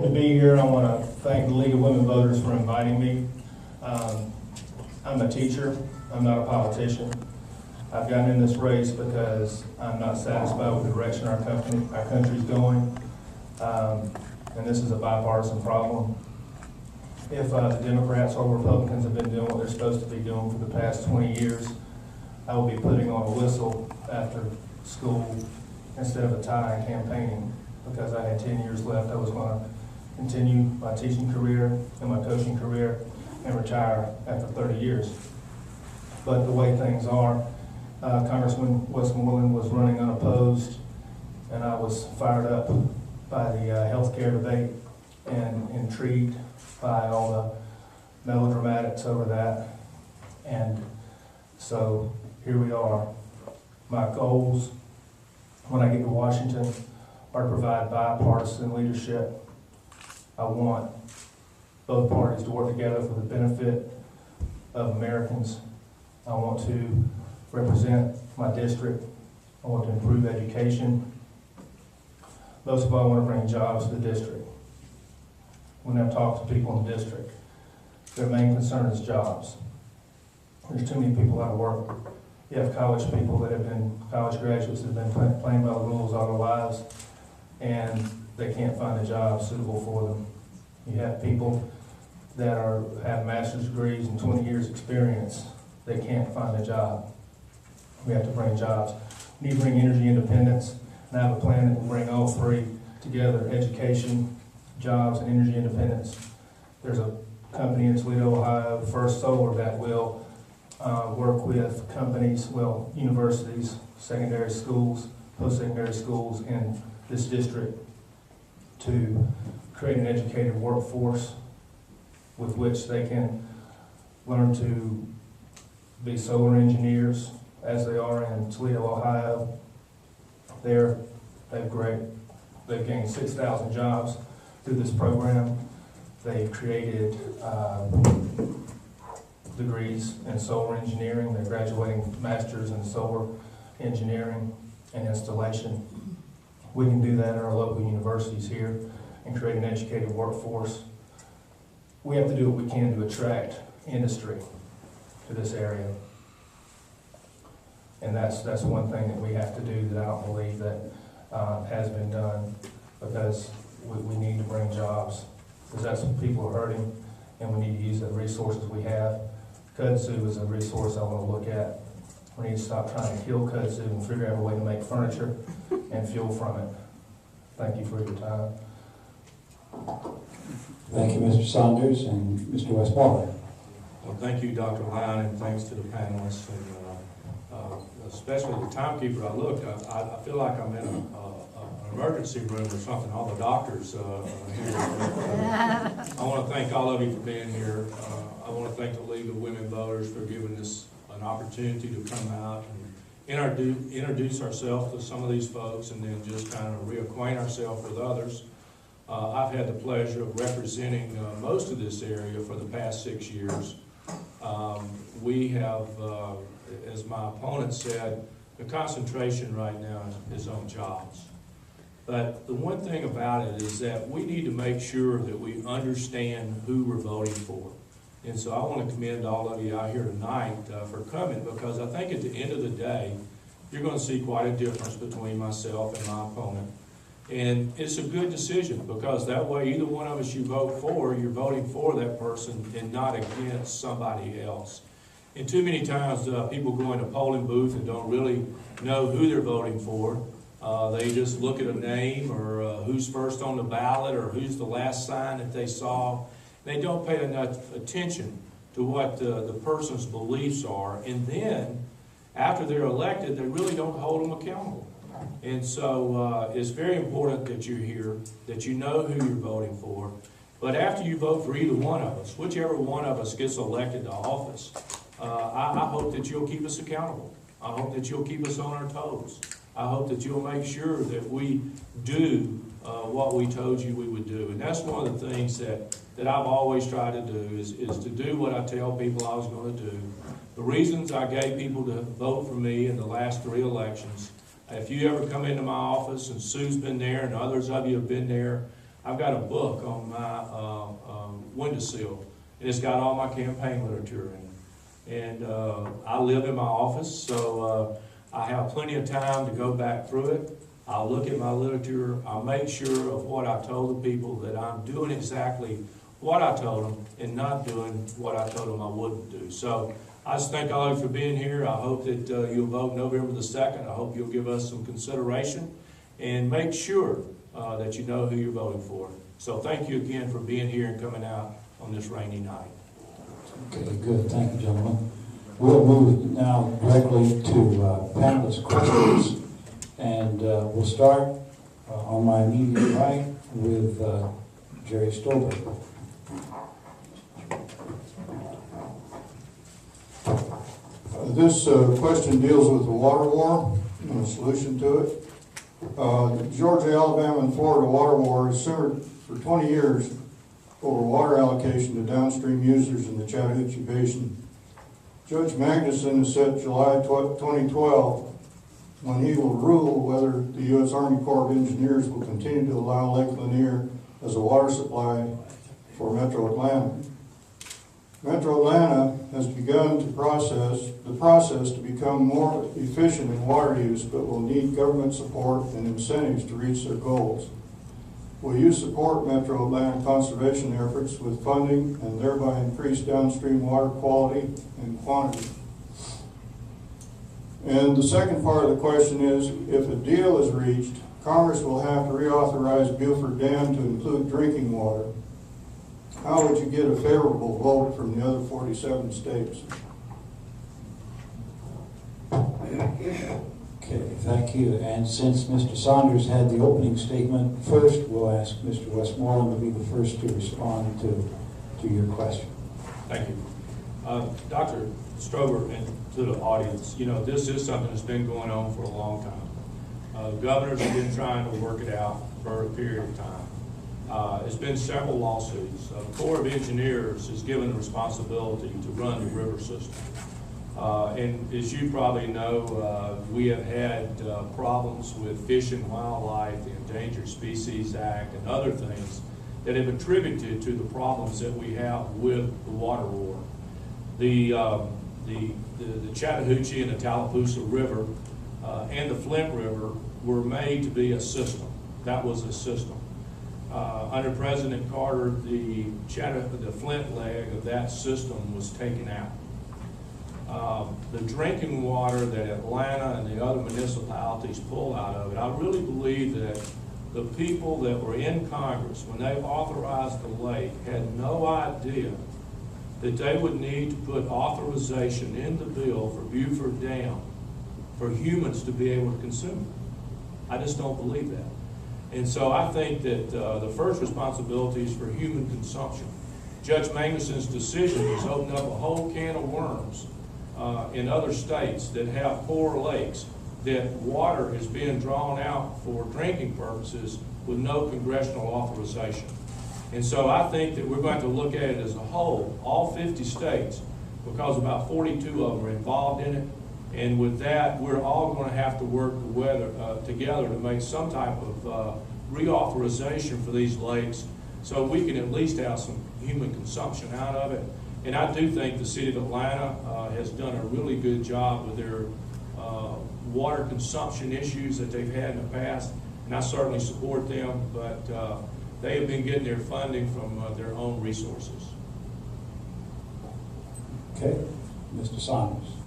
to be here. I want to thank the League of Women Voters for inviting me. I'm a teacher. I'm not a politician. I've gotten in this race because I'm not satisfied with the direction our country's going. And this is a bipartisan problem. If the Democrats or Republicans have been doing what they're supposed to be doing for the past 20 years, I will be putting on a whistle after school instead of a tie and campaigning, because I had 10 years left. I was going to continue my teaching career and my coaching career and retire after 30 years. But the way things are, Congressman Westmoreland was running unopposed, and I was fired up by the health care debate and intrigued by all the melodramatics over that. And so here we are. My goals when I get to Washington are to provide bipartisan leadership. I want both parties to work together for the benefit of Americans. I want to represent my district. I want to improve education. Most of all, I want to bring jobs to the district. When I talk to people in the district, their main concern is jobs. There's too many people out of work. You have college people that have been, college graduates that have been playing by the rules all their lives, and they can't find a job suitable for them. You have people that have master's degrees and 20 years experience. They can't find a job. We have to bring jobs. We need to bring energy independence, and I have a plan that will bring all three together: education, jobs, and energy independence. There's a company in Toledo, Ohio, First Solar, that will work with companies, universities, secondary schools, post-secondary schools in this district to create an educated workforce with which they can learn to be solar engineers, as they are in Toledo, Ohio. They've gained 6,000 jobs through this program. They've created degrees in solar engineering. They're graduating masters in solar engineering and installation. We can do that at our local universities here and create an educated workforce. We have to do what we can to attract industry to this area. And that's one thing that we have to do that I don't believe that has been done, because we need to bring jobs, because that's when people are hurting, and we need to use the resources we have. Kudzu is a resource I want to look at. We need to stop trying to kill kudzu and figure out a way to make furniture and fuel from it. Thank you for your time. Thank you, Mr. Saunders and Mr. Westwater. Well, thank you, Dr. Lyon, and thanks to the panelists, and especially the timekeeper. I looked, I feel like I'm in an emergency room or something, all the doctors here. I want to thank all of you for being here. I want to thank the League of Women Voters for giving us an opportunity to come out and introduce ourselves to some of these folks, and then just kind of reacquaint ourselves with others. I've had the pleasure of representing most of this area for the past 6 years. We have, as my opponent said, the concentration right now is on jobs. But the one thing about it is that we need to make sure that we understand who we're voting for. And so I want to commend all of you out here tonight for coming, because I think at the end of the day, you're going to see quite a difference between myself and my opponent. And it's a good decision, because that way either one of us you vote for, you're voting for that person and not against somebody else. And too many times people go in a polling booth and don't really know who they're voting for. They just look at a name, or who's first on the ballot, or who's the last sign that they saw. They don't pay enough attention to what the person's beliefs are. And then, after they're elected, they really don't hold them accountable. And so it's very important that you're here, that you know who you're voting for. But after you vote for either one of us, whichever one of us gets elected to office, I hope that you'll keep us accountable. I hope that you'll keep us on our toes. I hope that you'll make sure that we do what we told you we would do. And that's one of the things that I've always tried to do, is to do what I tell people I was going to do. The reasons I gave people to vote for me in the last 3 elections, if you ever come into my office, and Sue's been there and others of you have been there, I've got a book on my windowsill, and it's got all my campaign literature in it. And I live in my office, so I have plenty of time to go back through it. I'll look at my literature. I'll make sure of what I told the people, that I'm doing exactly what I told them and not doing what I told them I wouldn't do. So I just thank all of you for being here. I hope that you'll vote November the 2nd. I hope you'll give us some consideration and make sure that you know who you're voting for. So thank you again for being here and coming out on this rainy night. Okay, good. Thank you, gentlemen. We'll move now directly to panelist questions. And we'll start on my immediate right with Jerry Stolberg. This question deals with the water war and a solution to it. The Georgia, Alabama, and Florida water war has simmered for 20 years over water allocation to downstream users in the Chattahoochee Basin. Judge Magnuson has set July 2012 when he will rule whether the U.S. Army Corps of Engineers will continue to allow Lake Lanier as a water supply for Metro Atlanta. Metro Atlanta has begun the process to become more efficient in water use, but will need government support and incentives to reach their goals. Will you support Metro Atlanta conservation efforts with funding and thereby increase downstream water quality and quantity? And the second part of the question is, if a deal is reached, Congress will have to reauthorize Beaufort Dam to include drinking water. How would you get a favorable vote from the other 47 states? Okay, thank you. And since Mr. Saunders had the opening statement first, we'll ask Mr. Westmoreland to be the first to respond to your question. Thank you. Dr. Strober, and to the audience, you know, this is something that's been going on for a long time. Governors have been trying to work it out for a period of time. It's been several lawsuits. The Corps of Engineers is given the responsibility to run the river system. And as you probably know, we have had problems with Fish and Wildlife, the Endangered Species Act, and other things that have attributed to the problems that we have with the water war. The Chattahoochee and the Tallapoosa River and the Flint River were made to be a system. That was a system. Under President Carter, the Flint leg of that system was taken out. The drinking water that Atlanta and the other municipalities pull out of it, I really believe that the people that were in Congress, when they authorized the lake, had no idea that they would need to put authorization in the bill for Beaufort Dam for humans to be able to consume it. I just don't believe that. And so I think that the first responsibility is for human consumption. Judge Magnuson's decision has opened up a whole can of worms in other states that have poor lakes, that water is being drawn out for drinking purposes with no congressional authorization. And so I think that we're going to look at it as a whole, all 50 states, because about 42 of them are involved in it. And with that, we're all going to have to work together to make some type of reauthorization for these lakes so we can at least have some human consumption out of it. And I do think the city of Atlanta has done a really good job with their water consumption issues that they've had in the past, and I certainly support them, but they have been getting their funding from their own resources. Okay, Mr. Saunders.